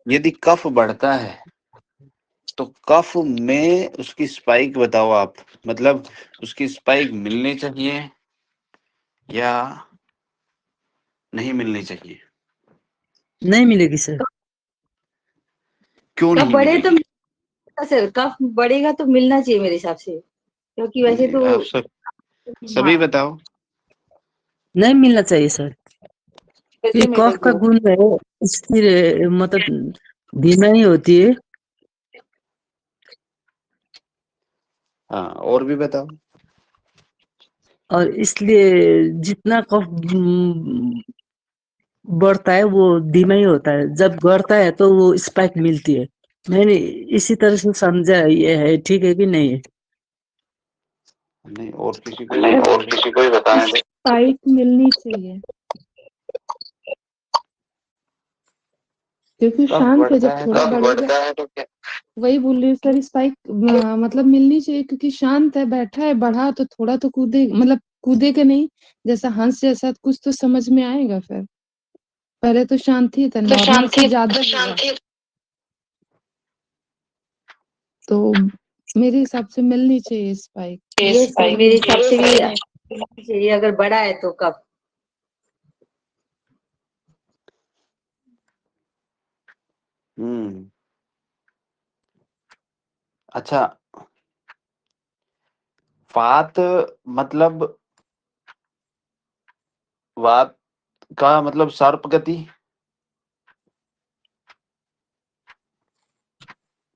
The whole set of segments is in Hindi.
यदि कफ बढ़ता है तो कफ में उसकी स्पाइक बताओ आप, मतलब उसकी स्पाइक मिलनी चाहिए या नहीं मिलनी चाहिए? नहीं मिलेगी सर। क्यों कफ नहीं बढ़े तो मिलेगी? सर, कफ बढ़ेगा तो मिलना चाहिए मेरे हिसाब से, क्योंकि वैसे तो आप सभी हाँ, बताओ। नहीं मिलना चाहिए सर। ये कैसे कफ का मिलेगी? गुण है, स्थिर मतलब धीमा ही होती है। हाँ, और भी बताओ। और इसलिए जितना कफ बढ़ता है वो धीमा ही होता है, जब बढ़ता है तो वो स्पाइक मिलती है। मैंने इसी तरह से समझा, ये है ठीक है कि नहीं है? नहीं, और किसी को नहीं, और बताने दो। किसी को ही बताने दो। स्पाइक मिलनी चाहिए, क्योंकि कफ शांत है, बढ़ता जब है थोड़ा तो कब बढ़ेगा। बढ़ता है तो क्या? वही बोल रही हूँ सर, स्पाइक मतलब मिलनी चाहिए, क्योंकि शांत है, बैठा है, बढ़ा तो थोड़ा तो कूदे, मतलब कूदे के नहीं, जैसा हंस जैसा कुछ तो समझ में आएगा। फिर पहले तो शांति था, तो नॉर्मल से शांति, ज्यादा तो हुआ, शांति। तो मेरे हिसाब से मिलनी चाहिए स्पाइक। ये सर स्पाइक मेरे हिसाब से भी ये मिलना चाहिए, अगर बड़ा है तो कफ। हम्म। अच्छा, वात मतलब वात का मतलब सर्प गति।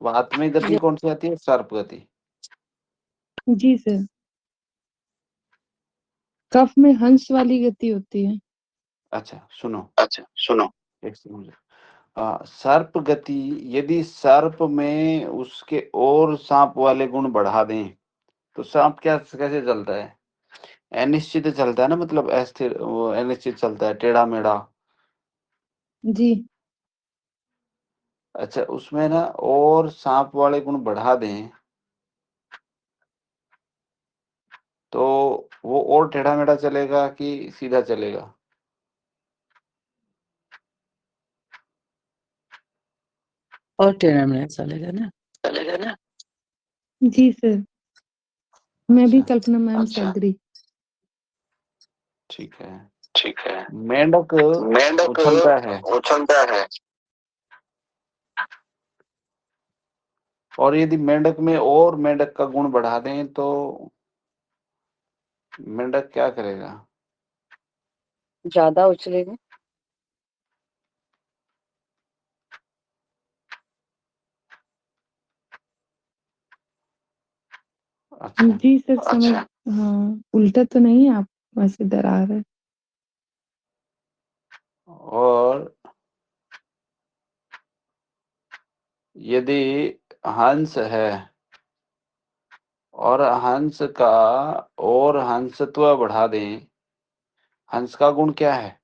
वात में गति कौन सी आती है? सर्प गति। जी सर, कफ में हंस वाली गति होती है। अच्छा सुनो, अच्छा सुनो, एक सेकंड। सर्प गति, यदि सर्प में उसके और सांप वाले गुण बढ़ा दें तो सांप क्या कैसे चलता है? अनिश्चित चलता है ना, मतलब अस्थिर, वो अनिश्चित चलता है, टेढ़ा मेढ़ा। जी, अच्छा, उसमें ना और सांप वाले गुण बढ़ा दें तो वो और टेढ़ा मेढ़ा चलेगा कि सीधा चलेगा? और टेढ़ा मेढ़ा चलेगा ना। चलेगा ना। जी सर, मैं भी अच्छा, कल्पना मैम से अच्छा, एग्री। ठीक है। ठीक है। मेंढक मेंढक उछलता है उछलता है, और यदि मेंढक में और मेंढक का गुण बढ़ा दें तो मेंढक क्या करेगा? ज्यादा उछलेगा। अच्छा, जी सर, समझ। अच्छा, हाँ, उल्टा तो नहीं है, आप वैसे डरा रहे। और यदि हंस है और हंस का और हंसत्व बढ़ा दें, हंस का गुण क्या है?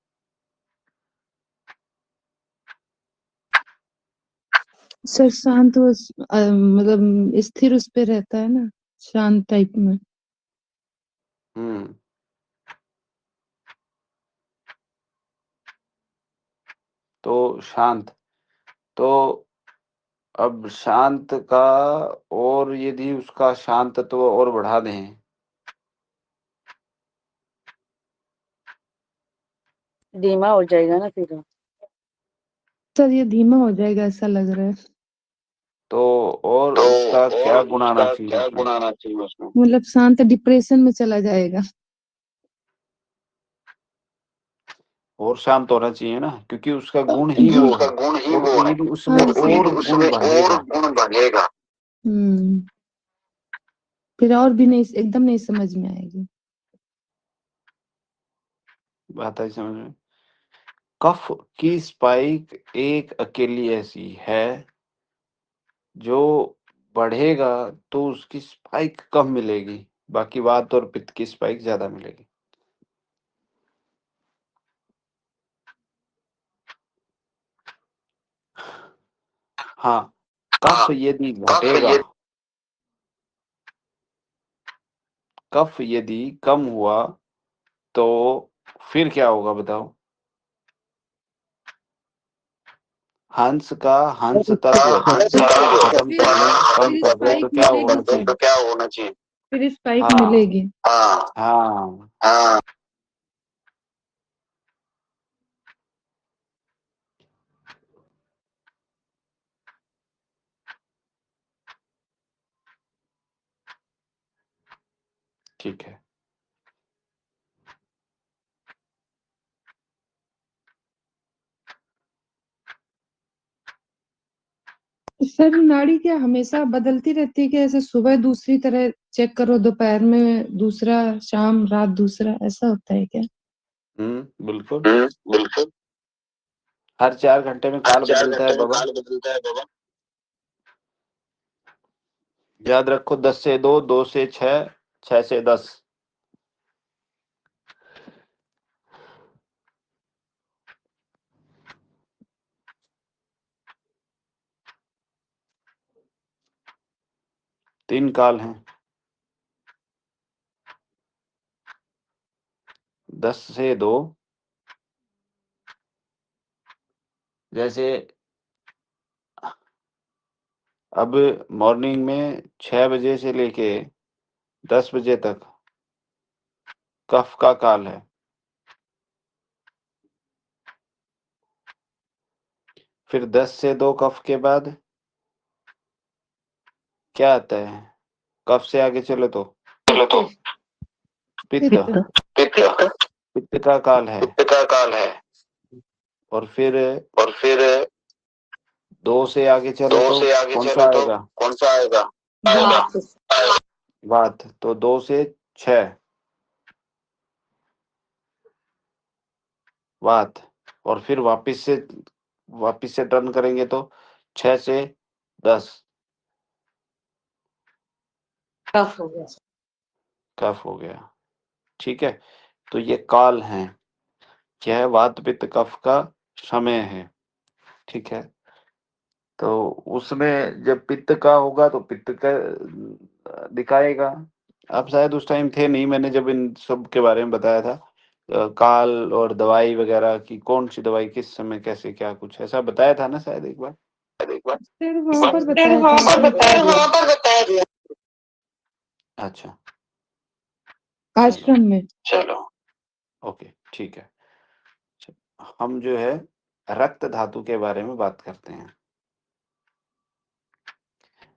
सर शांत वो मतलब स्थिर उस पे रहता है ना, शांत टाइप में। हम्म। तो शांत, तो अब शांत का और यदि उसका शांतत्व और बढ़ा दें धीमा हो जाएगा ना फिर। सर ये धीमा हो जाएगा ऐसा लग रहा है, तो और तो उसका क्या और गुण आना उसका चाहिए क्या उसमें? गुण आना चाहिए उसमें? मतलब शांत डिप्रेशन में चला जाएगा। और शांत होना चाहिए ना, क्योंकि उसका गुण ही क्योंकि वो उसका है। गुण ही और वो है, यदि उसमें हाँ और और यदि सर। गुण उसमें और बढ़ेगा गुण बढ़ेगा हम्म, फिर और भी नहीं, एकदम नहीं समझ में आएगी। बात आई समझ में? कफ की स्पाइक एक अकेली ऐसी है जो बढ़ेगा तो उसकी स्पाइक कम मिलेगी, बाकी वात और पित्त की स्पाइक ज्यादा मिलेगी। हाँ, हाँ, कफ यदि कफ घटेगा, ये कफ यदि कम हुआ तो फिर क्या होगा बताओ? हंस का हंस फिर तत्व खत्म फिर कर दें, कम फिर कर दें स्पाइक तो क्या मिलेगी होगा? फिर तो क्या होना चाहिए? फिर स्पाइक हाँ मिलेगी। हाँ हाँ हाँ ठीक है। सर नाड़ी क्या हमेशा बदलती रहती है क्या? ऐसे सुबह दूसरी तरह चेक करो, दोपहर में दूसरा, शाम रात दूसरा, ऐसा होता है क्या? बिल्कुल। बिल्कुल। हर 4 घंटे में हर काल 4 बदलता है घंटे में बाबा। काल बदलता है बाबा। याद रखो, 10 से 2, 2 से 6, 6 से 10। तीन काल हैं। 10 से 2, जैसे अब मॉर्निंग में 6 बजे से लेके 10 बजे तक कफ का काल है। फिर 10 से 2 कफ के बाद क्या आता है? कफ से आगे चलो तो पित्त। पित्त। पित्त। पित्त का काल है। पित्त का काल है। और फिर और फिर 2 से आगे चलो 2 तो से आगे कौन चलो सा तो आएगा? कौन सा आएगा? वात। वात। तो 2 से 6 वात। और फिर वापिस से टर्न करेंगे तो 6 से 10 कफ हो गया। कफ हो गया। ठीक है। तो ये काल हैं। यह वात पित्त कफ का समय है। ठीक है। तो उसमें जब पित्त का होगा तो पित्त का दिखाएगा। आप शायद उस टाइम थे नहीं, मैंने जब इन सब के बारे में बताया था, काल और दवाई वगैरह की, कौन सी दवाई किस समय कैसे क्या, कुछ ऐसा बताया था ना शायद एक बार। सर वहां पर सर बताया वहां था, पर आपने बताया बता दिया वहां पर बताया दिया। अच्छा चलो आश्रम में। चलो ओके ठीक है। हम जो है रक्त धातु के बारे में बात करते हैं।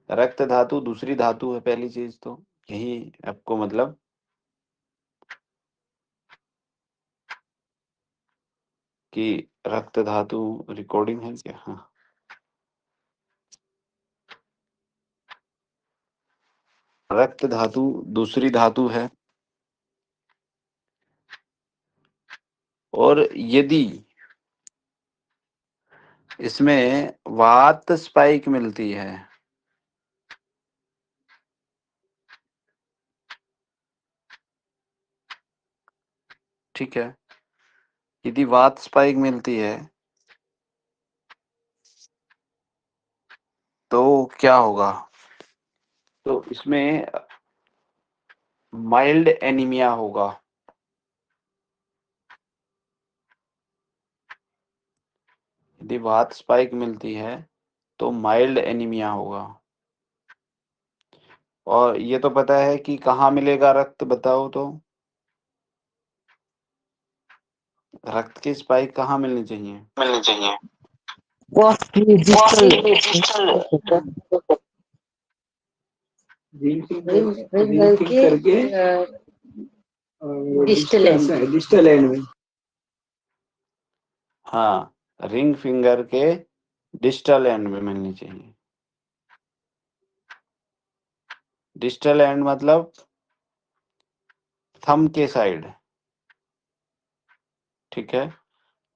रक्त धातु दूसरी धातु है, पहली चीज तो यही आपको मतलब कि रक्त धातु रिकॉर्डिंग है क्या? हाँ, रक्त धातु दूसरी धातु है। और यदि इसमें वात स्पाइक मिलती है, ठीक है, यदि वात स्पाइक मिलती है तो क्या होगा? तो इसमें माइल्ड एनीमिया होगा। यदि वात स्पाइक मिलती है तो माइल्ड एनीमिया होगा। और ये तो पता है कि कहाँ मिलेगा रक्त, बताओ तो। रक्त की स्पाइक कहाँ मिलनी चाहिए? मिलनी चाहिए। कफ की डिस्टल रिंग करके डिस्टल एंड में। हाँ, रिंग फिंगर के डिस्टल एंड में मिलनी चाहिए। डिस्टल एंड मतलब थंब के साइड। ठीक है,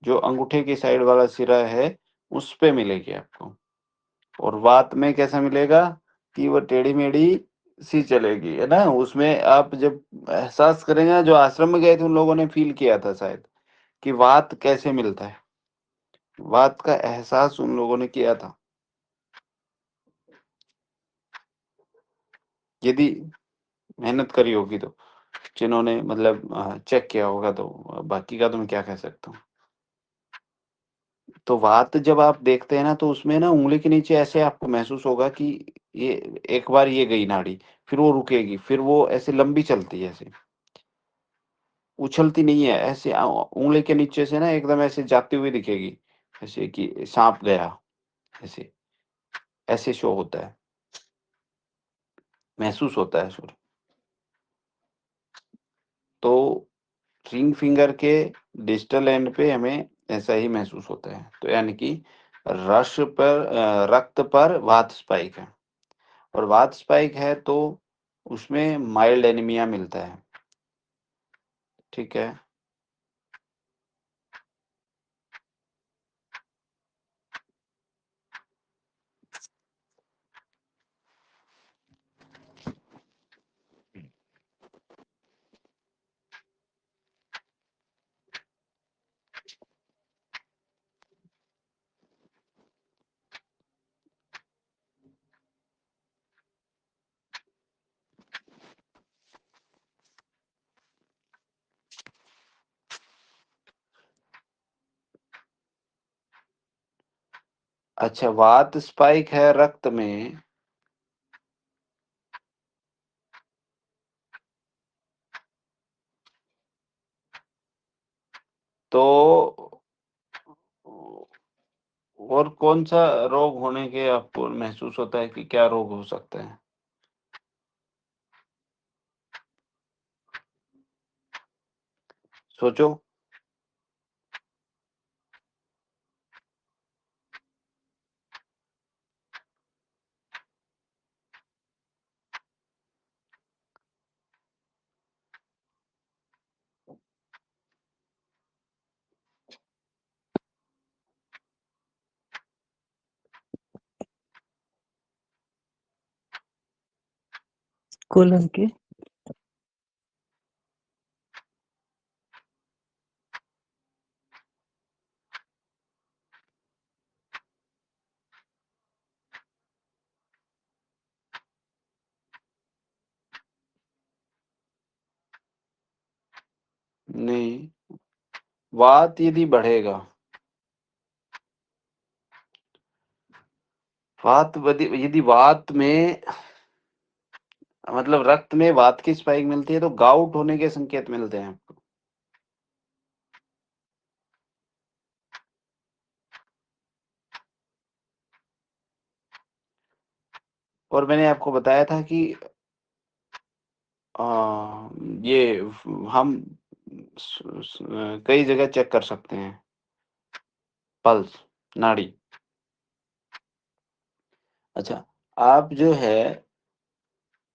जो अंगूठे की साइड वाला सिरा है उस पे मिलेगी आपको। और वात में कैसा मिलेगा कि वो टेढ़ी मेढ़ी सी चलेगी, है ना। उसमें आप जब एहसास करेंगे ना, जो आश्रम में गए थे उन लोगों ने फील किया था शायद कि वात कैसे मिलता है। वात का एहसास उन लोगों ने किया था। यदि मेहनत करी होगी तो, जिन्होंने मतलब चेक किया होगा तो। बाकी का तो मैं क्या कह सकता हूँ। तो वात जब आप देखते हैं ना तो उसमें ना उँगली के नीचे ऐसे आपको महसूस होगा कि ये एक बार ये गई नाड़ी, फिर वो रुकेगी, फिर वो ऐसे लंबी चलती है ऐसे। उछलती नहीं है, ऐसे उँगली के नीचे से ना एकदम ऐसे जाती हुई दिखेगी, ऐसे कि साँप गया, ऐसे, ऐसे शो होता है, महसूस होता है सॉरी। तो रिंग फिंगर के डिजिटल एंड पे हमें ऐसा ही महसूस होता है। तो यानी कि रक्त पर वात स्पाइक है और वात स्पाइक है तो उसमें माइल्ड एनीमिया मिलता है। ठीक है? अच्छा, वात स्पाइक है रक्त में तो और कौन-सा रोग होने के आपको महसूस होता है कि क्या रोग हो सकता है? सोचो। कोलन के नहीं, वात यदि बढ़ेगा यदि वात में मतलब रक्त में वात की स्पाइक मिलती है तो गाउट होने के संकेत मिलते हैं आपको। और मैंने आपको बताया था कि ये हम कई जगह चेक कर सकते हैं पल्स, नाड़ी। अच्छा, आप जो है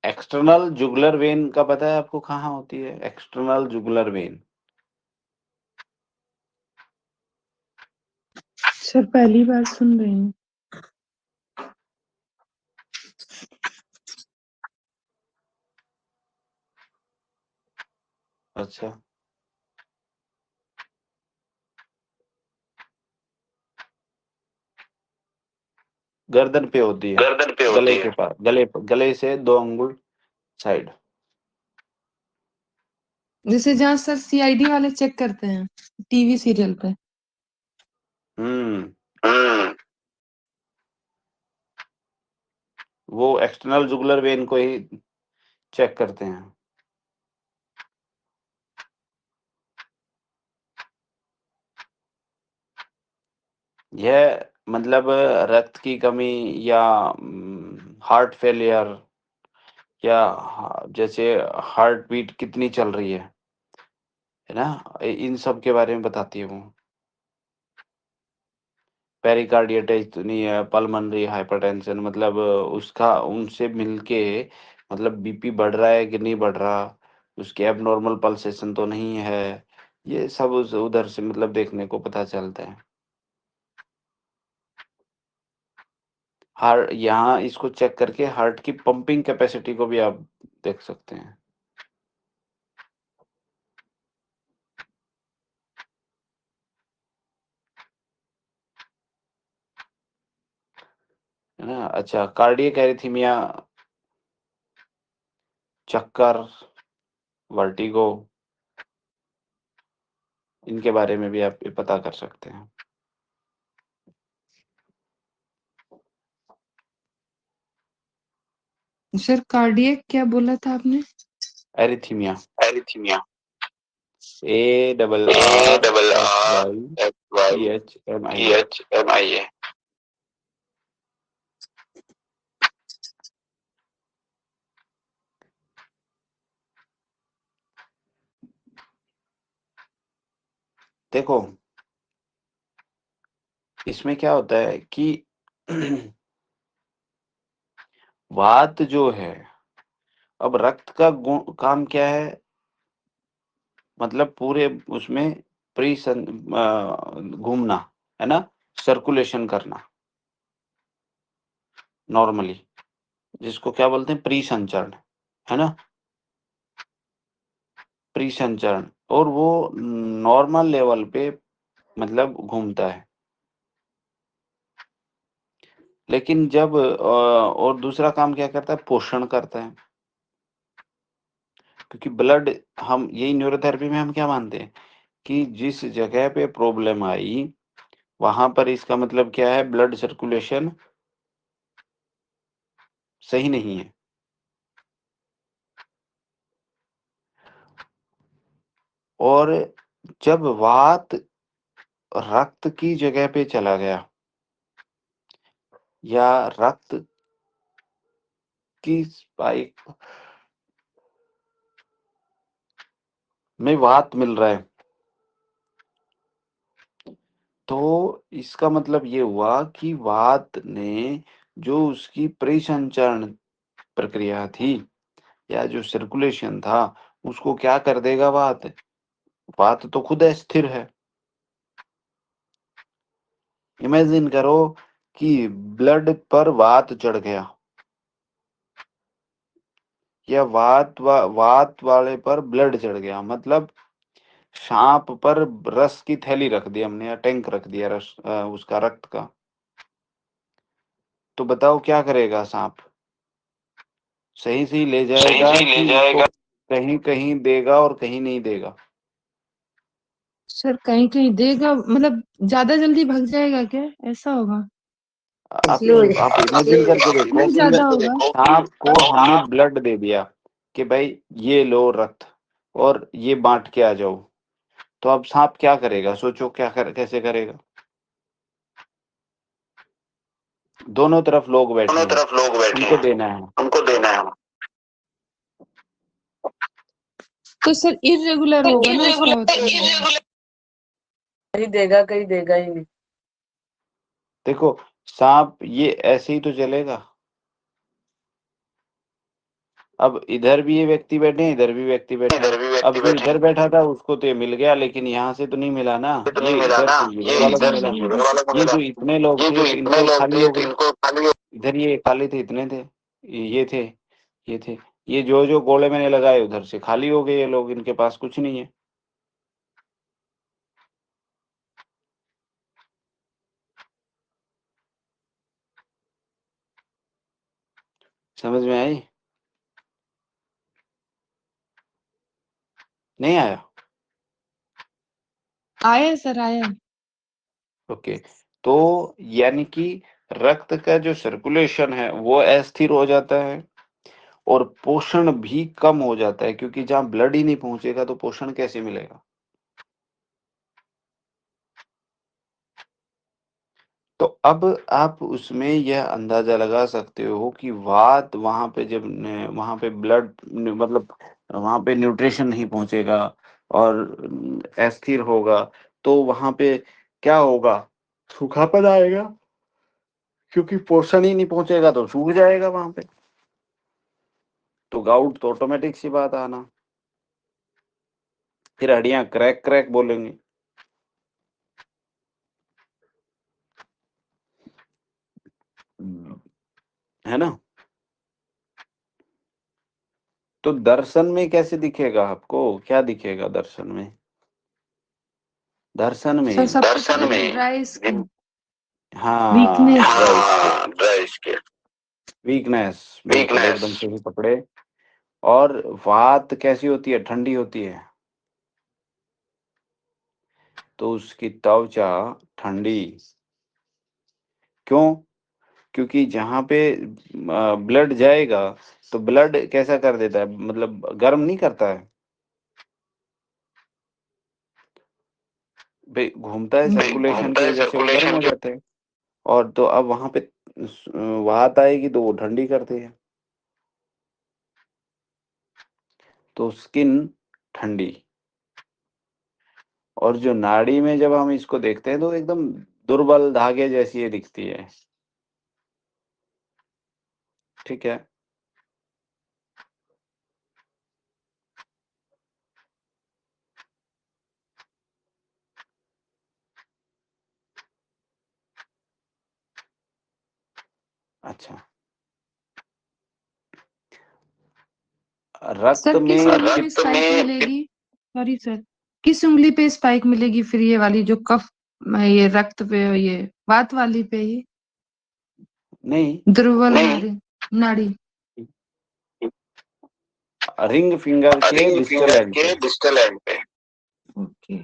एक्सटर्नल जुगुलर वेन का पता है आपको कहाँ होती है? External jugular vein. सर पहली बार सुन रही हूँ। अच्छा। गर्दन पे होती है, गर्दन पे गले होती के है। पास, गले से 2 अंगुल साइड। जैसे जहाँ सर सीआईडी वाले चेक करते हैं टीवी सीरियल पे। हुँ, हम्म। वो एक्सटर्नल जुगुलर वेन को ही चेक करते हैं। यह मतलब रक्त की कमी या हार्ट फेलियर या जैसे हार्ट बीट कितनी चल रही है ना? इन सब के बारे में बताती है वो। पेरिकार्डिटिस नहीं है, पल्मोनरी हाइपरटेंशन मतलब उसका उनसे मिलके मतलब बीपी बढ़ रहा है कि नहीं बढ़ रहा, उसकी एबनॉर्मल पल्सेशन तो नहीं है, ये सब उस उधर से मतलब देखने को पता चलता है। हार्ट यहाँ इसको चेक करके हार्ट की पंपिंग कैपेसिटी को भी आप देख सकते हैं। है ना? अच्छा, कार्डियक एरिथमिया, चक्कर, वर्टिगो इनके बारे में भी आप ये पता कर सकते हैं। सर कार्डियक क्या बोला था आपने? Arrhythmia, arrhythmia, ARRSYTHMIA। ARRSYTHMIA। देखो इसमें क्या होता है कि वात जो है, अब रक्त का काम क्या है, मतलब पूरे उसमें घूमना, है ना, सर्कुलेशन करना, नॉर्मली जिसको क्या बोलते हैं, प्री संचरण, है ना, प्री संचरण। और वो नॉर्मल लेवल पे मतलब घूमता है। लेकिन जब और दूसरा काम क्या करता है, पोषण करता है। क्योंकि ब्लड, हम यही न्यूरोथेरेपी में हम क्या मानते हैं कि जिस जगह पे प्रॉब्लम आई वहां पर इसका मतलब क्या है, ब्लड सर्कुलेशन सही नहीं है। और जब वात रक्त की जगह पे चला गया या रक्त की स्पाइक में वात मिल रहा है, तो इसका मतलब ये हुआ कि वात ने जो उसकी परिसंचरण प्रक्रिया थी या जो सर्कुलेशन था उसको क्या कर देगा, वात। वात तो खुद अस्थिर है। इमेजिन करो कि ब्लड पर वात चढ़ गया या वात वाले पर ब्लड चढ़ गया, मतलब सांप पर रस की थैली रख दी हमने या टैंक रख दिया रस उसका रक्त का, तो बताओ क्या करेगा सांप, सही सही ले जाएगा कि उसको कहीं कहीं देगा और कहीं नहीं देगा। सर कहीं कहीं देगा, मतलब ज्यादा जल्दी भाग जाएगा क्या, ऐसा होगा? आप स्लो आप इमेजिन करके देखो कितना कि ज्यादा होगा? सांप को हमने ब्लड दे दिया कि भाई ये लो रक्त और ये बांट के आ जाओ, तो अब सांप क्या करेगा, सोचो कैसे करेगा। दोनों तरफ लोग बैठे दोनों हैं, तरफ लोग बैठे उनको हैं, देना है। उनको देना है। तो सर इरेगुलर होगा ना, इसका मतलब कहीं देगा ही नहीं। देखो सांप ये ऐसे ही तो चलेगा। अब इधर भी ये व्यक्ति बैठे हैं, इधर भी व्यक्ति बैठा इधर है। भी अब व्यक्ति जो बैठे इधर बैठा था उसको तो ये मिल गया, लेकिन यहाँ से तो नहीं मिला ना, हैं, तो ये नहीं मिला इधर ना, से ये इधर वालों को इधर मिला। से उधर वालों को ये मिला। जो इतने लोग ये थे जो तो इतने इनको लोग खाली थे हो तो गए, इनको खाली हो। इधर ये खाली थे, इतने थे, ये थे, ये थे, ये जो जो गोले मैंने लगाए उधर से खाली हो गए, ये लोग, इनके पास कुछ नहीं है। समझ में आई? नहीं आया? आया सर, आया। ओके। तो यानी कि रक्त का जो सर्कुलेशन है वो अस्थिर हो जाता है और पोषण भी कम हो जाता है, क्योंकि जहां ब्लड ही नहीं पहुंचेगा तो पोषण कैसे मिलेगा। तो अब आप उसमें यह अंदाजा लगा सकते हो कि वात वहां पे जब वहां पे ब्लड मतलब वहां पे न्यूट्रिशन नहीं पहुंचेगा और अस्थिर होगा, तो वहां पे क्या होगा, सूखापन आएगा, क्योंकि पोषण ही नहीं पहुंचेगा तो सूख जाएगा वहां पे, तो गाउट तो ऑटोमेटिक सी बात आना, फिर हड्डियां क्रैक क्रैक बोलेंगी। है ना। तो दर्शन में कैसे दिखेगा आपको, क्या दिखेगा दर्शन में? दर्शन सर में सबसे दर्शन पहले में ड्राई स्किन, हाँ, वीकनेस, हाँ, ड्राई स्किन, वीकनेस, बिल्कुल वीकनेस, एकदम सही पकड़े। और वात कैसी होती है, ठंडी होती है, तो उसकी त्वचा ठंडी। क्यों? क्योंकि जहाँ पे ब्लड जाएगा तो ब्लड कैसा कर देता है, मतलब गर्म नहीं करता है भाई, घूमता है सर्कुलेशन की वजह से वो गर्म हो जाते हैं। और तो अब वहां पे वात आएगी तो वो ठंडी करती है, तो स्किन ठंडी। और जो नाड़ी में जब हम इसको देखते हैं तो एकदम दुर्बल धागे जैसी ये दिखती है। ठीक है, अच्छा। रक्त सर किस में उंगली पे स्पाइक मिलेगी? सॉरी सर, किस उंगली पे स्पाइक मिलेगी फिर ये वाली जो कफ ये रक्त पे ये वात वाली पे ही नहीं, दुर्बल नाड़ी नाड़ी रिंग फिंगर के डिस्टल एंड पे, डिजिटल एंड पे। ओके।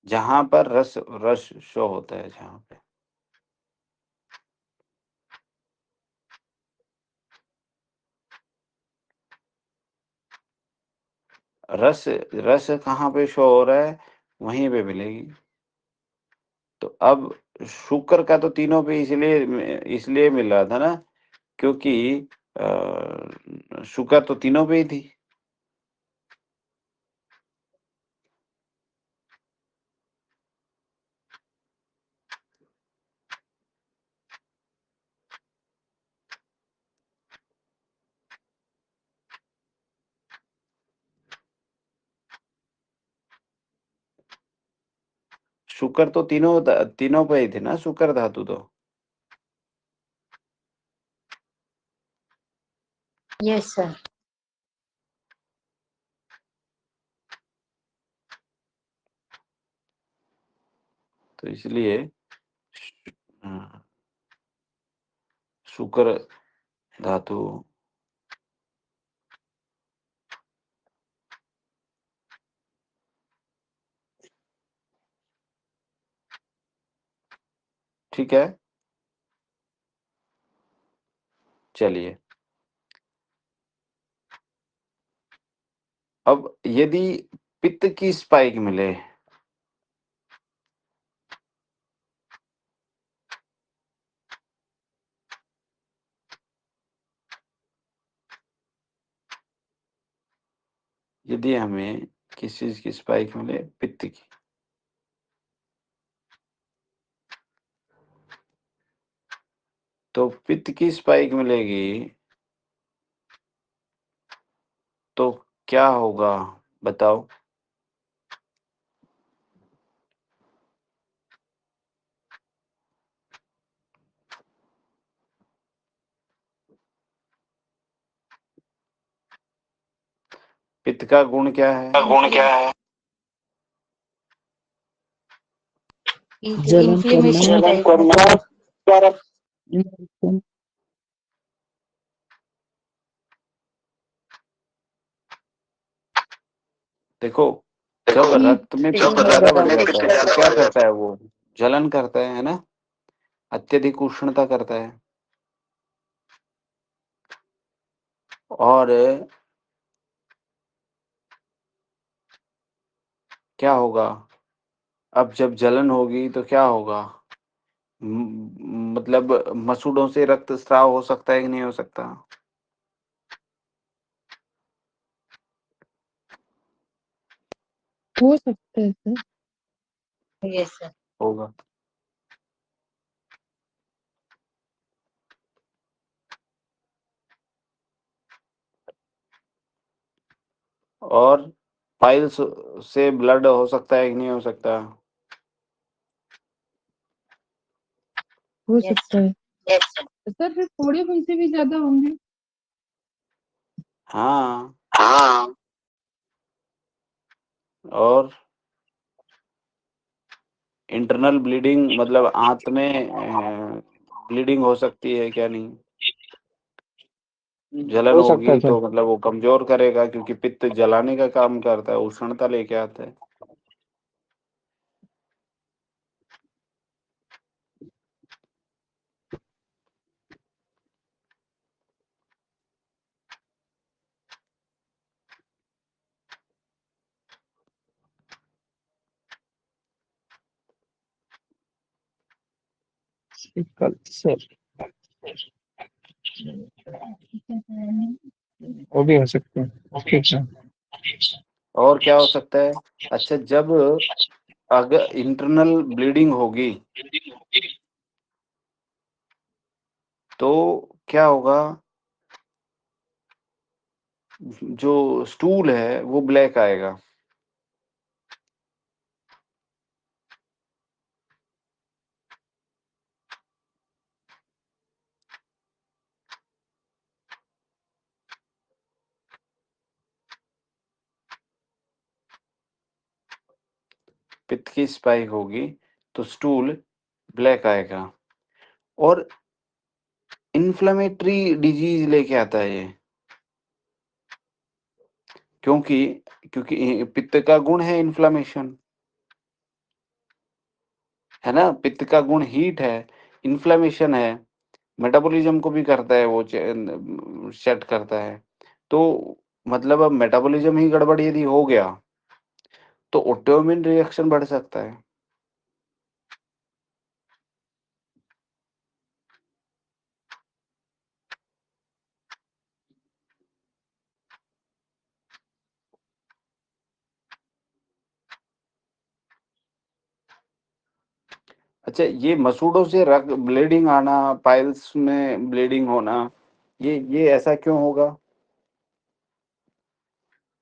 जहां पर रस रस शो होता है, जहां पे रस रस कहाँ पे शो हो रहा है वहीं पे मिलेगी। तो अब शुक्र का तो तीनों पे इसलिए इसलिए मिल रहा था ना, क्योंकि शुक्र तो तीनों पे ही थी। शुक्र तो तीनों पे ही थे ना, शुक्र धातु तो। Yes sir. तो इसलिए हाँ, शुक्र धातु ठीक है। चलिए, अब यदि पित्त की स्पाइक मिले, यदि हमें किस चीज की स्पाइक मिले, पित्त की, तो पित्त की स्पाइक मिलेगी तो क्या होगा बताओ। पित्त का गुण क्या है? गुण क्या है? जलन इन्फ्लेमेशन करना, टाइप। इन्फेक्शन। देखो, जब रक्त में पित्त ज्यादा बढ़ जाता है तो क्या करता है वो, जलन करता है ना, अत्यधिक उष्णता करता है। और क्या होगा, अब जब जलन होगी तो क्या होगा, मतलब मसूड़ों से रक्त स्राव हो सकता है कि नहीं हो सकता? हो सकता है सर। Yes sir. होगा। और पाइल्स से ब्लड हो सकता है कि नहीं हो सकता? हो यस सकता है यस सर। सर, फिर फोड़े फुंसी भी ज्यादा होंगे। हाँ, हाँ, और इंटरनल ब्लीडिंग, मतलब आंत में ब्लीडिंग हो सकती है क्या नहीं? जलन हो सकता होगी है सर। तो मतलब वो कमजोर करेगा, क्योंकि पित्त जलाने का काम करता है, उष्णता लेके आता है। कल से वो भी हो सकते हैं। ठीक है। और क्या हो सकता है? अच्छा, जब अगर इंटरनल ब्लीडिंग होगी तो क्या होगा? जो स्टूल है वो ब्लैक आएगा। पित्त की स्पाइक होगी तो स्टूल ब्लैक आएगा और इन्फ्लेमेटरी डिजीज लेके आता है ये, क्योंकि क्योंकि पित्त का गुण है इन्फ्लेमेशन, है ना? पित्त का गुण हीट है, इन्फ्लेमेशन है, मेटाबॉलिज्म को भी करता है, वो सेट करता है। तो मतलब अब मेटाबॉलिज्म ही गड़बड़ यदि हो गया तो ऑटोइम्यून रिएक्शन बढ़ सकता है। अच्छा, ये मसूड़ों से रक्त ब्लीडिंग आना, पाइल्स में ब्लीडिंग होना, ये ऐसा क्यों होगा?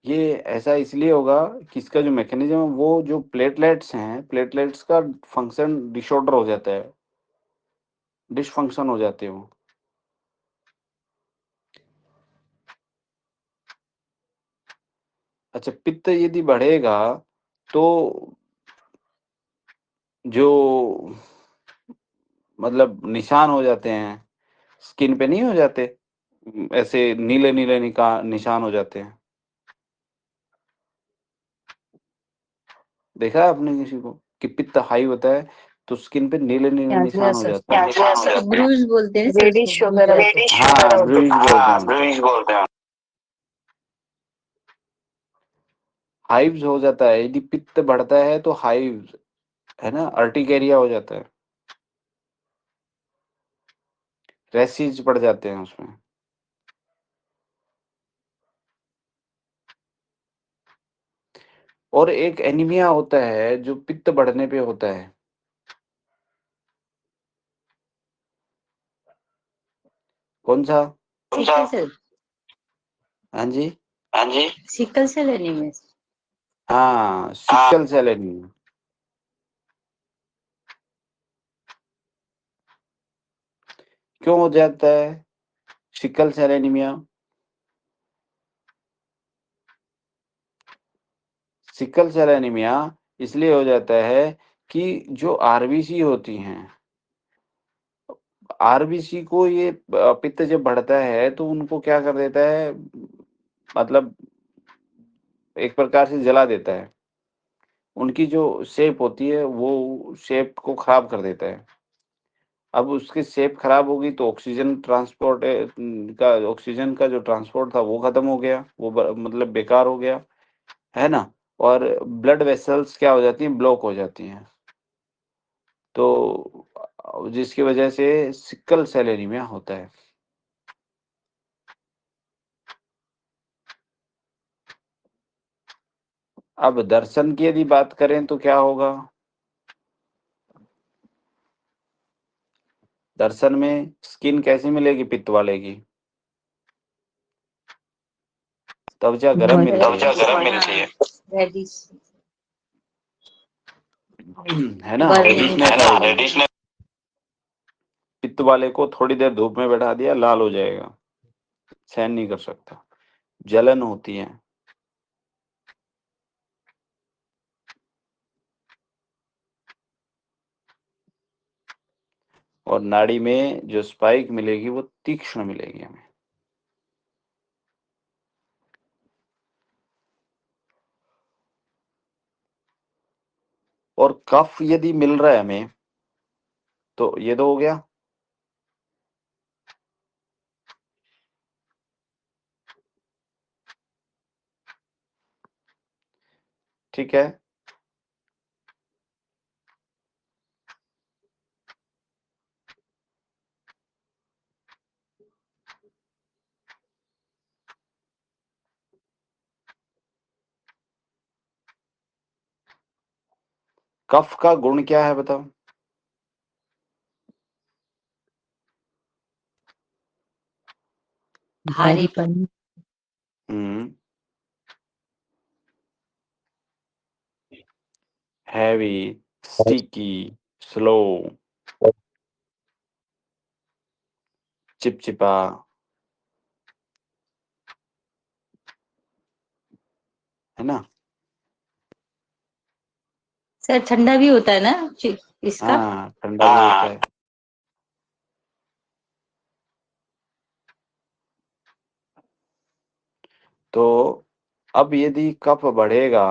ये ऐसा इसलिए होगा कि इसका जो मैकेनिज्म है, वो जो प्लेटलेट्स हैं, प्लेटलेट्स का फंक्शन डिसऑर्डर हो जाता है, डिसफंक्शन हो जाते हैं वो। अच्छा, पित्त यदि बढ़ेगा तो जो मतलब निशान हो जाते हैं, स्किन पे नहीं हो जाते? ऐसे नीले-नीले निशान हो जाते हैं। देखा है आपने किसी को कि पित्त हाई होता है तो स्किन पे नीले-नीले यहाँ से निशान हो असर जाते हैं। ब्रूज बोलते हैं सर रेडिश उसको, वगैरह ब्रूज हाँ, ब्लूइश बोलते हैं। हाइव्स हो जाता है, यदि पित्त बढ़ता है तो हाइव्स, है ना, अर्टिकेरिया हो जाता है, रैशेज पड़ जाते हैं उसमें। और एक एनीमिया होता है जो पित्त बढ़ने पे होता है। कौन सा? सिकल सेल, हाँ जी, सिकल सेल एनीमिया। हाँ, सिकल सेल एनीमिया। क्यों हो जाता है sickle cell anaemia? Sickle cell anaemia इसलिए हो जाता है कि जो आरबीसी होती हैं, आरबीसी को ये पित्त जब बढ़ता है तो उनको क्या कर देता है, मतलब एक प्रकार से जला देता है। उनकी जो शेप होती है वो शेप को खराब कर देता है। अब उसकी शेप खराब होगी तो ऑक्सीजन ट्रांसपोर्ट का, ऑक्सीजन का जो ट्रांसपोर्ट था वो खत्म हो गया, वो मतलब बेकार हो गया, है ना? और ब्लड वेसल्स क्या हो जाती हैं, ब्लॉक हो जाती हैं, तो जिसकी वजह से सिकल सेल एनीमिया होता है। अब दर्शन की यदि बात करें तो क्या होगा? दर्शन में स्किन कैसी मिलेगी पित्त वाले की? त्वचा गर्म मिलती है, रेडिश, है ना? रेडिशनेस। पित्त वाले को थोड़ी देर धूप में बैठा दिया, लाल हो जाएगा, सहन नहीं कर सकता, जलन होती है। और नाड़ी में जो स्पाइक मिलेगी वो तीक्ष्ण मिलेगी हमें। और कफ यदि मिल रहा है हमें तो ये तो हो गया। ठीक है, कफ का गुण क्या है बताओ? भारीपन। हम्म, हैवी, स्टिकी, स्लो, चिपचिपा, है ना? सर ठंडा भी होता है ना इसका? हाँ, ठंडा भी होता है। तो अब यदि कफ बढ़ेगा,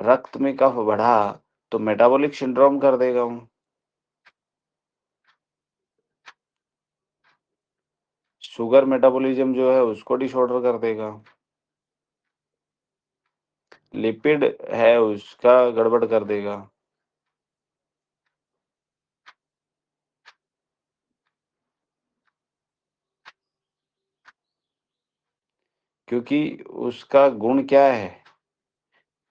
रक्त में कफ बढ़ा, तो मेटाबॉलिक सिंड्रोम कर देगा वो। शुगर मेटाबॉलिज्म जो है उसको डिसऑर्डर कर देगा। लिपिड है उसका गड़बड़ कर देगा। क्योंकि उसका गुण क्या है?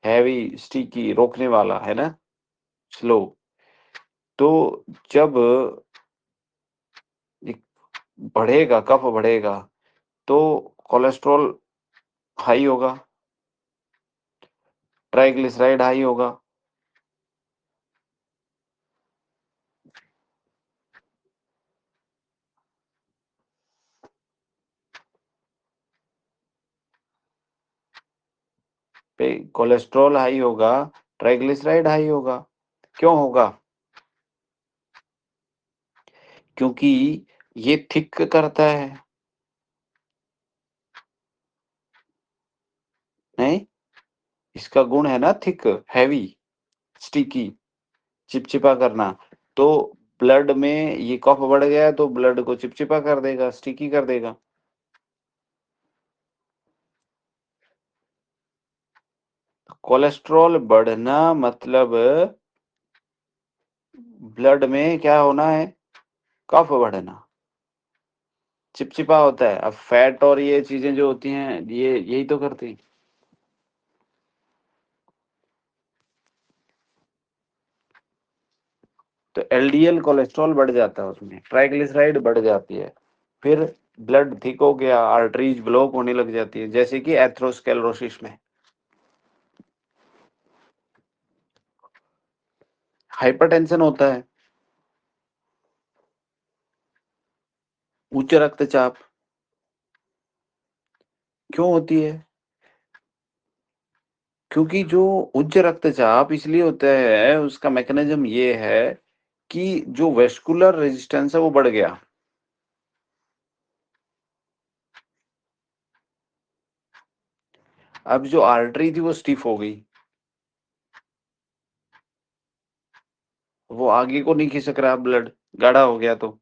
हैवी, स्टिकी, रोकने वाला, है ना? स्लो। तो जब ये बढ़ेगा, कफ बढ़ेगा, तो कोलेस्ट्रॉल हाई होगा, ट्राइग्लिसराइड हाई होगा। पे कोलेस्ट्रॉल हाई होगा, ट्राइग्लिसराइड हाई होगा। क्यों होगा? क्योंकि ये थिक करता है। नहीं, इसका गुण है ना थिक, हैवी, स्टिकी, चिपचिपा करना। तो ब्लड में ये कफ बढ़ गया तो ब्लड को चिपचिपा कर देगा, स्टिकी कर देगा। कोलेस्ट्रॉल बढ़ना मतलब ब्लड में क्या होना है? कफ बढ़ना, चिपचिपा होता है। अब फैट और ये चीजें जो होती हैं ये यही तो करती हैं। तो एलडीएल कोलेस्ट्रॉल बढ़ जाता है, उसमें ट्राइग्लिसराइड बढ़ जाती है, फिर ब्लड थिक हो गया, आर्टरीज ब्लॉक होने लग जाती है, जैसे कि एथेरोस्क्लेरोसिस में। हाइपरटेंशन होता है, उच्च रक्तचाप। क्यों होती है? क्योंकि जो उच्च रक्तचाप इसलिए होता है, उसका मैकेनिज्म ये है कि जो वेस्कुलर रेजिस्टेंस है वो बढ़ गया। अब जो आर्टरी थी वो स्टिफ हो गई, वो आगे को नहीं खिसक रहा, ब्लड गाढ़ा हो गया। तो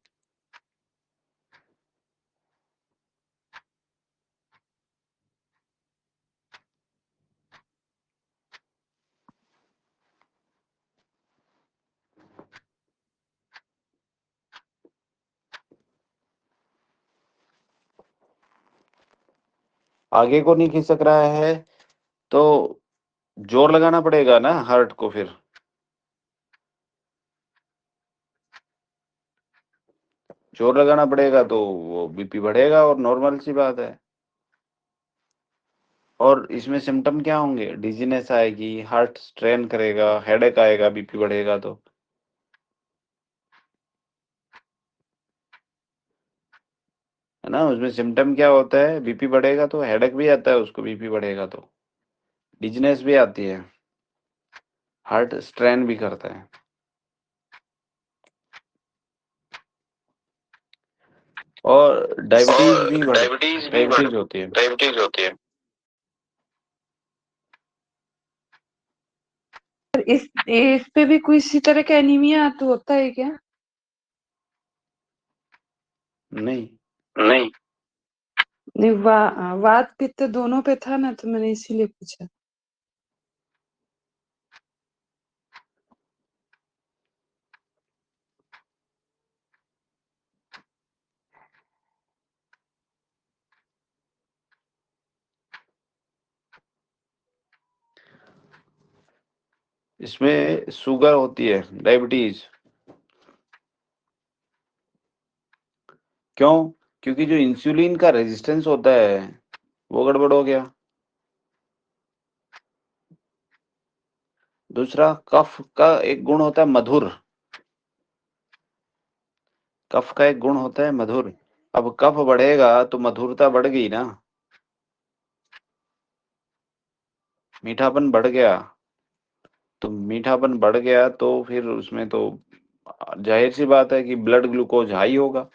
आगे को नहीं खिसक रहा है तो जोर लगाना पड़ेगा ना हार्ट को। फिर जोर लगाना पड़ेगा तो वो बीपी बढ़ेगा, और नॉर्मल सी बात है। और इसमें सिम्टम क्या होंगे? डिजीनेस आएगी, हार्ट स्ट्रेन करेगा, हेडेक आएगा, बीपी बढ़ेगा तो, है ना? उसमें सिम्टम क्या होता है? बीपी बढ़ेगा तो हेडेक भी आता है उसको, बीपी बढ़ेगा तो डिजीनेस भी आती है, हार्ट स्ट्रेन भी करता है। और डायबिटीज होती है। डायबिटीज होती है। इस पे भी कोई इसी तरह का एनीमिया तो होता है क्या? नहीं, नहीं, नहीं, वात पित्त दोनों पे था ना, तो मैंने इसीलिए पूछा। इसमें शुगर होती है, डायबिटीज। क्यों? क्योंकि जो इंसुलिन का रेजिस्टेंस होता है वो गड़बड़ हो गया। दूसरा, कफ का एक गुण होता है मधुर। कफ का एक गुण होता है मधुर। अब कफ बढ़ेगा तो मधुरता बढ़ गई ना, मीठापन बढ़ गया। तो मीठापन बढ़ गया तो फिर उसमें तो जाहिर सी बात है कि ब्लड ग्लूकोज हाई होगा।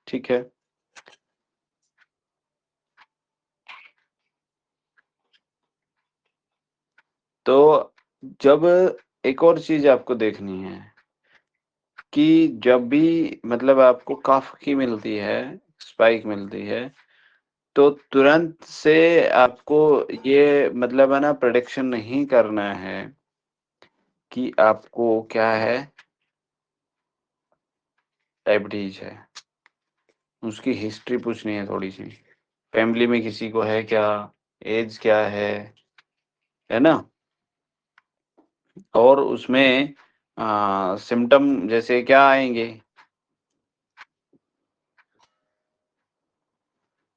ठीक है। तो जब एक और चीज आपको देखनी है कि जब भी मतलब आपको कफ की मिलती है, स्पाइक मिलती है, तो तुरंत से आपको ये मतलब है ना प्रेडिक्शन नहीं करना है कि आपको क्या है, डायबिटीज है। उसकी हिस्ट्री पूछनी है थोड़ी सी, फैमिली में किसी को है क्या, एज क्या है ना। और उसमें सिम्टम जैसे क्या आएंगे,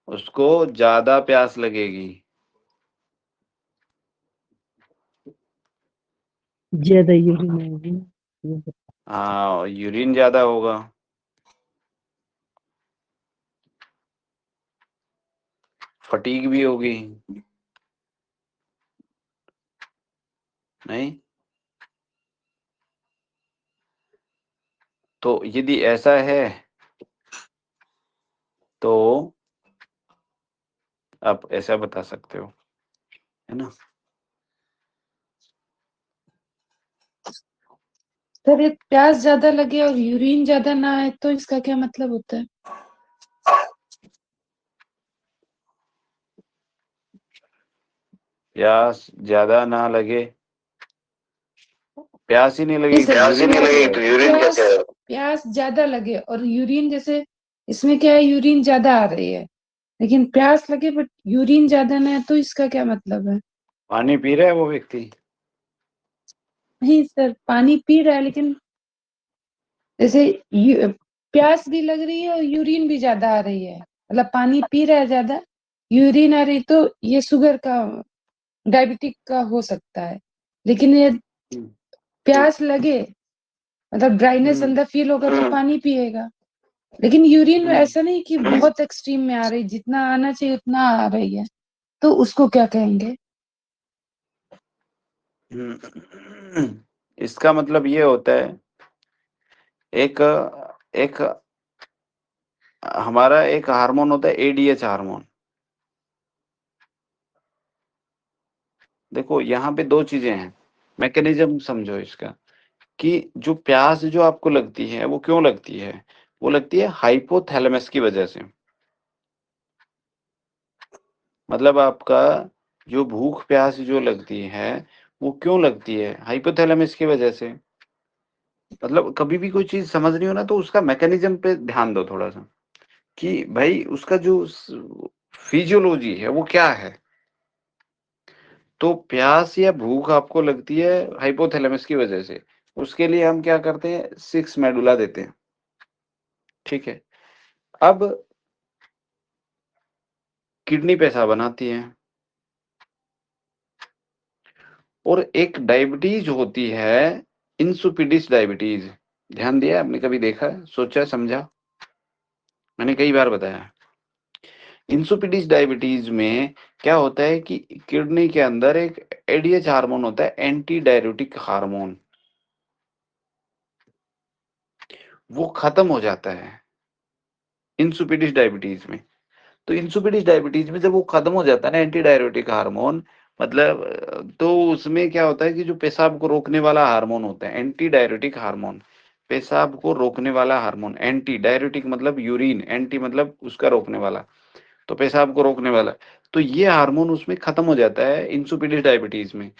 उसको ज्यादा प्यास लगेगी, ज्यादा यूरिन आएगी। यूरिन ज्यादा होगा, फटीग भी होगी, नहीं? तो यदि ऐसा है तो आप ऐसा बता सकते हो, है ना। सर एक प्यास ज्यादा लगे और यूरिन ज्यादा ना आए तो इसका क्या मतलब होता है? प्यास ज्यादा ना लगे, प्यास ही नहीं नहीं लगेगी सर, तो प्यास ही यूरिन नहीं कैसे लगेगी तो आएगा? यूरिन प्यास कैसे आएगा? प्यास ज्यादा लगे और यूरिन जैसे इसमें क्या है, यूरिन ज्यादा आ रही है, लेकिन प्यास लगे बट यूरिन ज्यादा ना है तो इसका क्या मतलब है? पानी पी रहा है वो व्यक्ति, नहीं सर, पानी पी रहा है लेकिन जैसे प्यास भी लग रही है और यूरिन भी ज्यादा आ रही है, मतलब पानी पी रहा है ज्यादा, यूरिन आ रही, तो ये शुगर का, डायबिटिक का हो सकता है। लेकिन ये प्यास लगे मतलब ड्राइनेस हम्म, अंदर फील होगा तो पानी पिएगा, लेकिन यूरिन में हम्म, ऐसा नहीं कि बहुत एक्सट्रीम में आ रही, जितना आना चाहिए उतना आ रही है, तो उसको क्या कहेंगे? इसका मतलब ये होता है, एक एक हमारा एक हार्मोन होता है एडीएच हार्मोन। देखो यहाँ पे दो चीजें हैं, मैकेनिज्म समझो इसका, कि जो प्यास जो आपको लगती है वो क्यों लगती है, वो लगती है हाइपोथैलेमस की वजह से। मतलब आपका जो भूख प्यास जो लगती है वो क्यों लगती है, हाइपोथैलेमस की वजह से। मतलब कभी भी कोई चीज समझ रही हो ना तो उसका मैकेनिज्म पे ध्यान दो थोड़ा सा, कि भाई उसका जो फिजियोलॉजी है वो क्या है। तो प्यास या भूख आपको लगती है हाइपोथैलेमस की वजह से, उसके लिए हम क्या करते हैं, सिक्स मेडुला देते हैं, ठीक है। अब किडनी पेशाब बनाती है, और एक डायबिटीज होती है इंसुपिडिस डायबिटीज। ध्यान दिया आपने, कभी देखा है, सोचा समझा? मैंने कई बार बताया, इंसुपिडिस डायबिटीज में क्या होता है कि किडनी के अंदर एक एडीएच हार्मोन होता है, एंटी डाययूरेटिक हार्मोन, वो खत्म हो जाता है इंसुपिडिस डायबिटीज में। तो इंसुपिडिस डायबिटीज में जब वो खत्म हो जाता है ना एंटी डाययूरेटिक हार्मोन, मतलब तो उसमें क्या होता है कि जो पेशाब को रोकने वाला हार्मोन होता है, एंटी डाययूरेटिक हार्मोन, पेशाब को रोकने वाला हार्मोन, एंटी डाययूरेटिक मतलब यूरिन, एंटी मतलब उसका रोकने वाला, तो पेशाब को रोकने वाला है। तो ये हार्मोन उसमें खत्म हो जाता है इंसुपिडियस डायबिटीज में,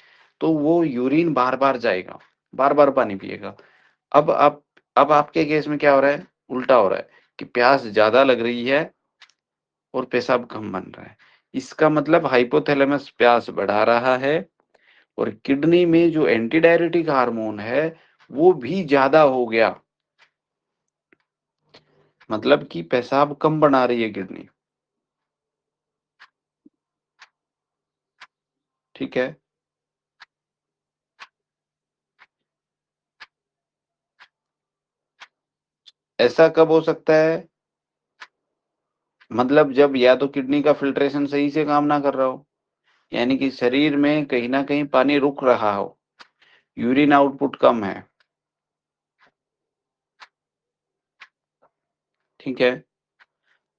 तो वो यूरिन बार बार जाएगा, बार बार पानी पिएगा। अब आप अब आपके केस में क्या हो रहा है, उल्टा हो रहा है कि प्यास ज्यादा लग रही है और पेशाब कम बन रहा है। इसका मतलब हाइपोथैलेमस प्यास बढ़ा रहा है और किडनी में जो एंटी डायरेटिक हार्मोन है वो भी ज्यादा हो गया, मतलब कि पेशाब कम बना रही है किडनी। ठीक है, ऐसा कब हो सकता है, मतलब जब या तो किडनी का फिल्ट्रेशन सही से काम ना कर रहा हो, यानी कि शरीर में कहीं ना कहीं पानी रुक रहा हो, यूरिन आउटपुट कम है। ठीक है,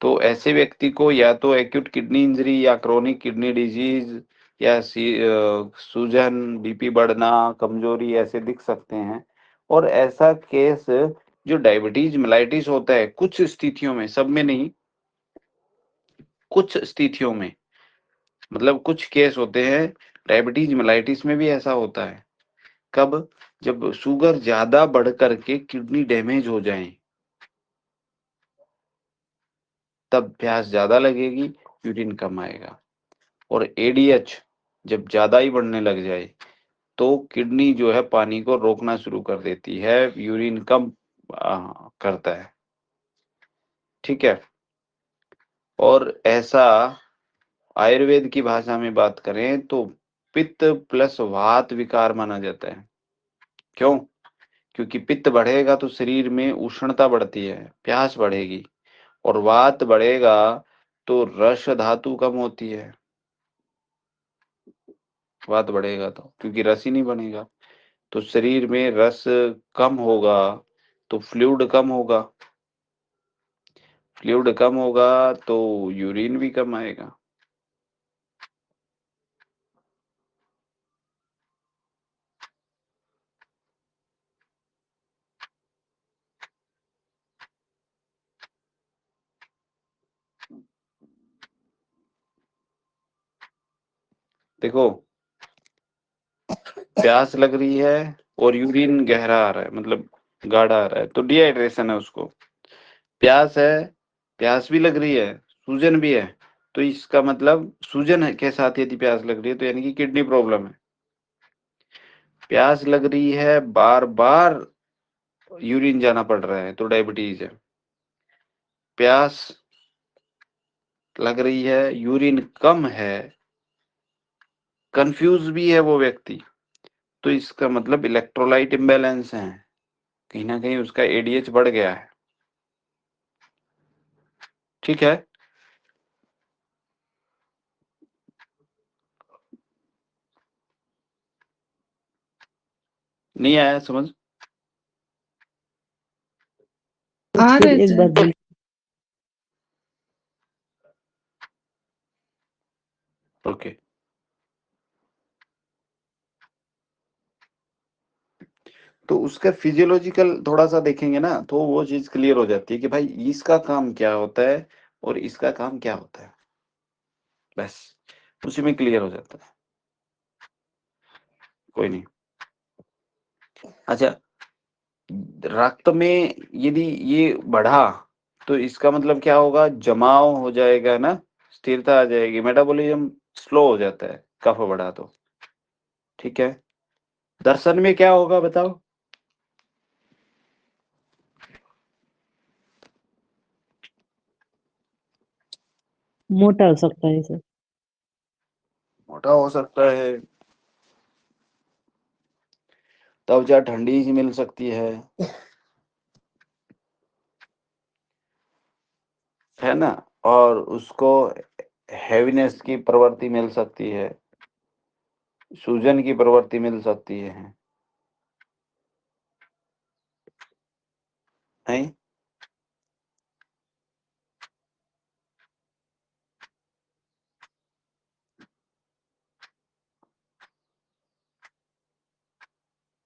तो ऐसे व्यक्ति को या तो एक्यूट किडनी इंजरी या क्रोनिक किडनी डिजीज या सूजन, बीपी बढ़ना, कमजोरी ऐसे दिख सकते हैं। और ऐसा केस जो डायबिटीज मेलाइटिस होता है कुछ स्थितियों में, सब में नहीं, कुछ स्थितियों में, मतलब कुछ केस होते हैं डायबिटीज मेलाइटिस में भी ऐसा होता है। कब, जब शुगर ज्यादा बढ़ करके किडनी डैमेज हो जाए, तब प्यास ज्यादा लगेगी, यूरिन कम आएगा। और एडीएच जब ज्यादा ही बढ़ने लग जाए तो किडनी जो है पानी को रोकना शुरू कर देती है, यूरिन कम करता है। ठीक है, और ऐसा आयुर्वेद की भाषा में बात करें तो पित्त प्लस वात विकार माना जाता है। क्यों? क्योंकि पित्त बढ़ेगा तो शरीर में उष्णता बढ़ती है, प्यास बढ़ेगी, और वात बढ़ेगा तो रस धातु कम होती है। वात बढ़ेगा तो क्योंकि रस ही नहीं बनेगा, तो शरीर में रस कम होगा तो फ्लूइड कम होगा, फ्लूइड कम होगा तो यूरिन भी कम आएगा। देखो, प्यास लग रही है और यूरिन गहरा आ रहा है, मतलब गाढ़ा आ रहा है, तो डिहाइड्रेशन है उसको। प्यास है, प्यास भी लग रही है, सूजन भी है, तो इसका मतलब सूजन के साथ यदि प्यास लग रही है तो यानी कि किडनी प्रॉब्लम है। प्यास लग रही है, बार बार यूरिन जाना पड़ रहा है, तो डायबिटीज है। प्यास लग रही है, यूरिन कम है, कंफ्यूज भी है वो व्यक्ति, तो इसका मतलब इलेक्ट्रोलाइट इम्बैलेंस है, कहीं ना कहीं उसका एडीएच बढ़ गया है। ठीक है, नहीं आया समझ? आ फिर रहे एक थे। बार बोल। ओके, तो उसका फिजियोलॉजिकल थोड़ा सा देखेंगे ना तो वो चीज क्लियर हो जाती है कि भाई इसका काम क्या होता है और इसका काम क्या होता है, बस उसी में क्लियर हो जाता है। कोई नहीं। अच्छा, रक्त में यदि ये बढ़ा तो इसका मतलब क्या होगा, जमाव हो जाएगा ना, स्थिरता आ जाएगी, मेटाबॉलिज्म स्लो हो जाता है कफ बढ़ा तो। ठीक है, दर्शन में क्या होगा बताओ? मोटा हो सकता है सर। मोटा हो सकता है, त्वचा ठंडी सी मिल सकती है ना, और उसको हैवीनेस की प्रवृत्ति मिल सकती है, सूजन की प्रवृत्ति मिल सकती है, हैं?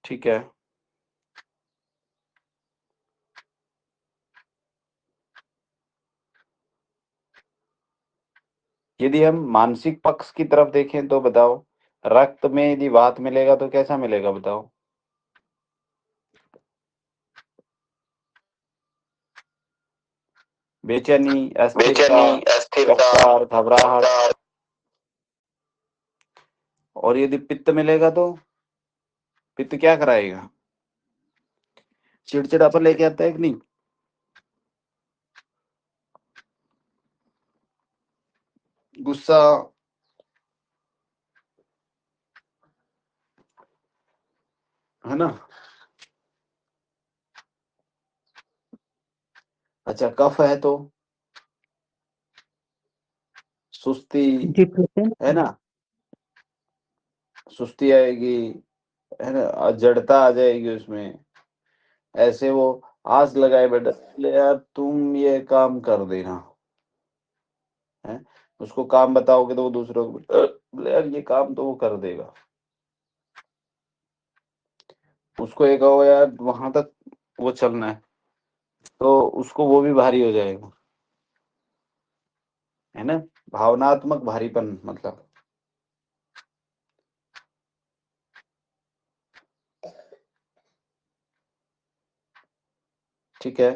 ठीक है, यदि हम मानसिक पक्ष की तरफ देखें तो बताओ, रक्त में यदि वात मिलेगा तो कैसा मिलेगा बताओ? बेचैनी, अस्थिरता, चक्कर, घबराहट। और यदि पित्त मिलेगा तो पित्त क्या कराएगा? चिड़चिड़ापन लेके आता है कि नहीं? गुस्सा, है ना? अच्छा, कफ है तो सुस्ती, डिप्रेशन, है ना? सुस्ती आएगी, है ना? जड़ता आ जाएगी उसमें। ऐसे वो आस लगाए बैठा, "ले यार तुम ये काम कर देना", है? उसको काम बताओगे तो वो दूसरों को "ले यार ये काम तो वो कर देगा", उसको ये कहो यार वहां तक वो चलना है तो उसको वो भी भारी हो जाएगा, है ना? भावनात्मक भारीपन मतलब। ठीक है।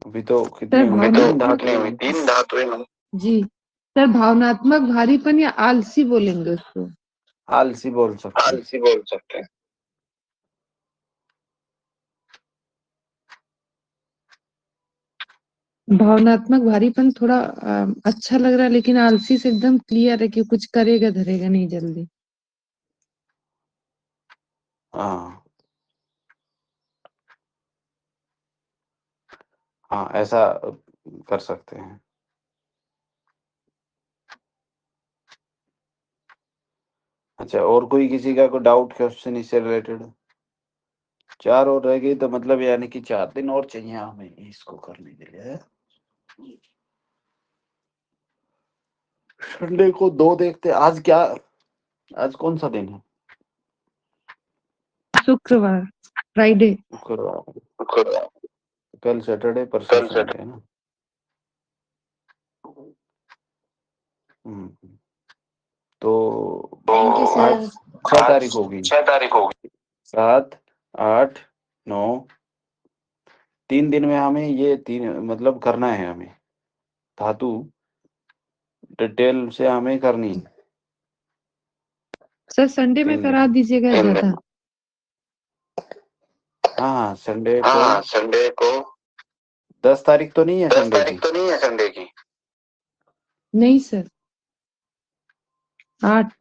अभी तो कितनी सर हुई? भावनात्मक तीन धातुएं हैं। जी सर, भावनात्मक भारीपन या आलसी बोलेंगे उसको? आलसी बोल सकते हैं। आलसी बोल सकते हैं। भावनात्मक भारीपन थोड़ा अच्छा लग रहा है, लेकिन आलसी से एकदम क्लियर है कि कुछ करेगा धरेगा नहीं जल्दी। हाँ हाँ, ऐसा कर सकते हैं। अच्छा, और कोई किसी का कोई डाउट क्वेश्चन इससे रिलेटेड? 4 और रह गई तो मतलब यानी कि 4 दिन और चाहिए हमें इसको करने के लिए। संडे को 2 देखते। आज क्या, आज कौन सा दिन है? शुक्रवार, फ्राइडे। शुक्रवार। कल सैटरडे, परसों संडे, है ना? तो थैंक यू आज सर। 6 तारीख होगी। 6 तारीख होगी। 7, 8, 9, 3 दिन में हमें ये 3 मतलब करना है हमें। धातु डिटेल से हमें करनी है। सर संडे में 3 करा दिन। दीजिएगा ज्यादा। हाँ, संडे को। हाँ, संडे को। 10 तारीख तो नहीं है 10 संडे की? तारीख तो नहीं है संडे की। नहीं सर, 8।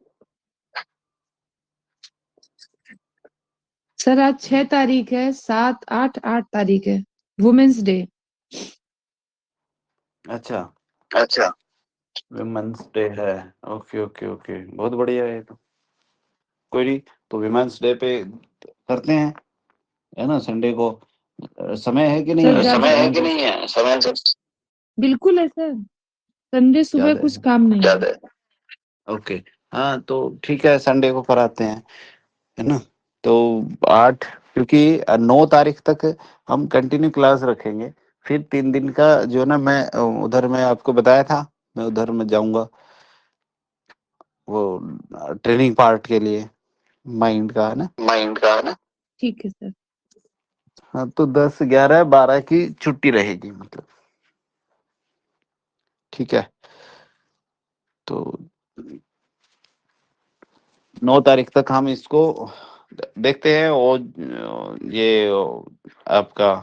सर आज 6 तारीख है, 7, 8, 8 तारीख है, वुमेन्स डे। अच्छा, अच्छा, विमेंस डे है। ओके ओके ओके, बहुत बढ़िया है तो। कोई नहीं, तो विमेंस डे पे करते हैं, है ना? संडे को समय है कि नहीं सर है? ज्यादा समय है कि नहीं है? समय से बिल्कुल है सर, संडे सुबह ज्यादा कुछ है। काम नहीं है। ज्यादा है। ओके, हाँ तो ठीक है, संडे को कराते हैं, है ना? तो 8, क्योंकि 9 तारीख तक हम कंटिन्यू क्लास रखेंगे। फिर 3 दिन का जो ना, मैं उधर मैं आपको बताया था, मैं उधर में जाऊंगा वो ट्रेनिंग पार्ट के लिए, माइंड का, है ना? माइंड का, है ना? ठीक है सर। हाँ, तो 10, 11, 12 की छुट्टी रहेगी मतलब। ठीक है, तो 9 तारीख तक हम इसको देखते हैं। और ये आपका